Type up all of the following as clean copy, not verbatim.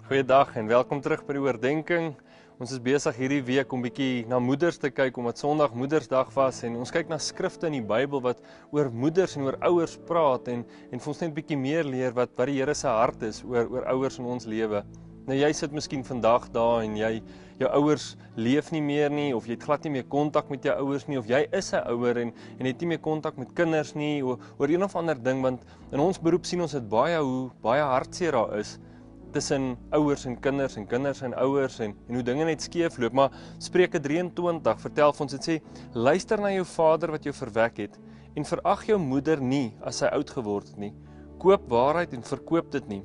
Goeiedag en welkom terug by die oordenking. Ons is besig hierdie week om bietjie na moeders te kyk, omdat Sondag Moedersdag was en ons kyk na skrifte in die Bybel wat oor moeders en oor ouers praat en vir ons net bietjie meer leer wat die Here se hart is oor ouers in ons lewe. Nou jy sit miskien vandag daar en jou ouers leef nie meer nie, of jy het glad nie meer kontak met jou ouers nie, of jy is 'n ouer en het nie meer kontak met kinders nie, oor een of ander ding, want in ons beroep sien ons dit baie hoe baie hartseer daar is tussen ouers en kinders en ouers en hoe dinge net skeef loop. Maar Spreuke 23 vertel vir ons, dit sê, luister na jou vader wat jou verwek het en verag jou moeder nie as sy oud geword het nie. Koop waarheid en verkoop dit nie.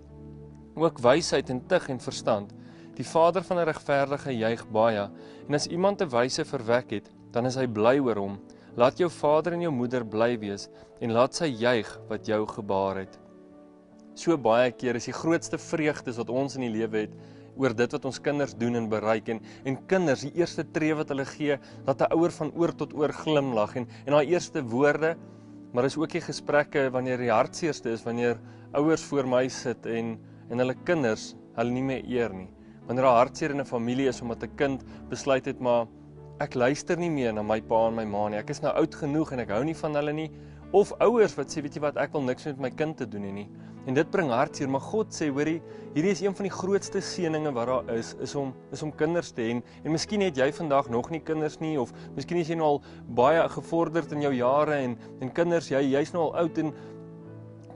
Ook wysheid en tug en verstand. Die vader van 'n regverdige juig baie, en as iemand 'n wyse verwek het, dan is hy bly oor hom. Laat jou vader en jou moeder bly wees en laat sy juig wat jou gebaar het. So baie keer is die grootste vreugdes wat ons in die lewe het oor dit wat ons kinders doen en bereik, en kinders, die eerste tree wat hulle gee, dat 'n ouer van oor tot oor glimlag en daai eerste woorde, maar is ook die gesprekke wanneer die hartseerste is, wanneer ouers voor my sit en hulle kinders hulle nie meer eer nie. Wanneer daar hartseer in 'n familie is omdat 'n kind besluit het, maar ek luister nie meer na my pa en my ma nie, ek is nou oud genoeg en ek hou nie van hulle nie, of ouers wat sê, weet jy wat, ek wil niks met my kind te doen nie. En dit bring hartseer, maar God sê, hoorie, hierdie is een van die grootste seëninge wat daar is om kinders te hê. En miskien het jy vandag nog nie kinders nie, of miskien is jy nou al baie gevorderd in jou jare en kinders, jy's nou al oud, en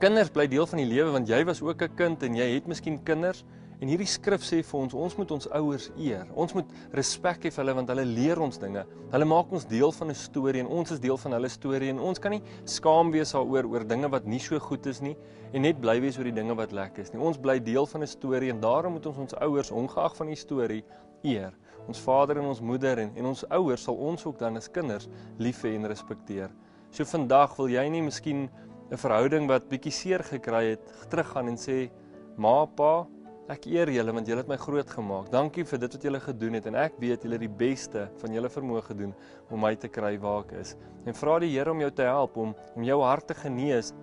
kinders bly deel van die lewe, want jy was ook 'n kind en jy het miskien kinders. En hierdie skrif sê vir ons moet ons ouers eer. Ons moet respek hê vir hulle, want hulle leer ons dinge. Hulle maak ons deel van 'n storie en ons is deel van hulle storie, en ons kan nie skaam wees oor dinge wat nie so goed is nie en net bly wees oor die dinge wat lekker is nie. Ons bly deel van 'n storie en daarom moet ons ouers, ongeag van die storie, eer. Ons vader en ons moeder en ons ouers sal ons ook dan as kinders lief hê en respekteer. So vandag wil jy nie miskien 'n verhouding wat bietjie seer gekry het, teruggaan en sê, ma, pa, ek eer julle want julle het my groot gemaak. Dankie vir dit wat julle gedoen het en ek weet julle het die beste van julle vermoë gedoen om my te kry waar ek is. En vra die Here om jou te help, om jou hart te genees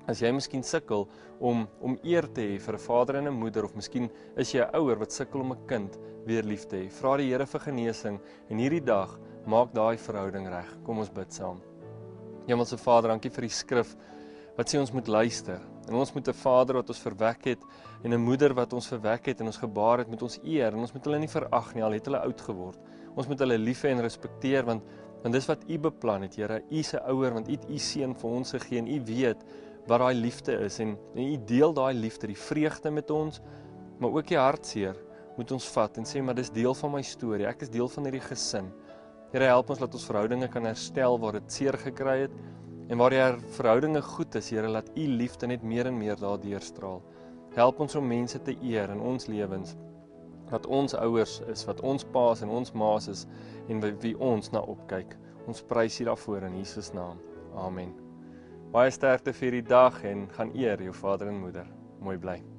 as jy miskien sukkel om eer te hê vir 'n vader en 'n moeder, of miskien is jy 'n ouer wat sukkel om 'n kind weer lief te hê. Vra die Here vir genesing en hierdie dag maak daai verhouding reg. Kom ons bid saam. Hemelse Vader, dankie vir die skrif wat sê ons moet luister. En ons moet 'n vader wat ons verwek het en 'n moeder wat ons verwek het en ons gebaar het, moet ons eer en ons moet hulle nie verag nie, al het hulle oud geword. Ons moet hulle lief hê en respekteer, want dis wat U beplan het, Here. U is 'n ouer, want U het U seun vir ons gegee en U weet wat daai liefde is en U deel daai liefde, die vreugde met ons, maar ook die hartseer moet ons vat en sê, maar dis deel van my storie. Ek is deel van hierdie gesin. Here, help ons dat ons verhoudinge kan herstel waar dit seer gekry het. En waar die verhoudinge goed is, Here, laat U liefde net meer en meer daar deurstraal. Help ons om mense te eer in ons lewens, wat ons ouers is, wat ons paas en ons maas is, en wie ons na opkyk. Ons prys U daarvoor in Jesus naam. Amen. Baie sterkte vir die dag en gaan eer jou vader en moeder. Mooi bly.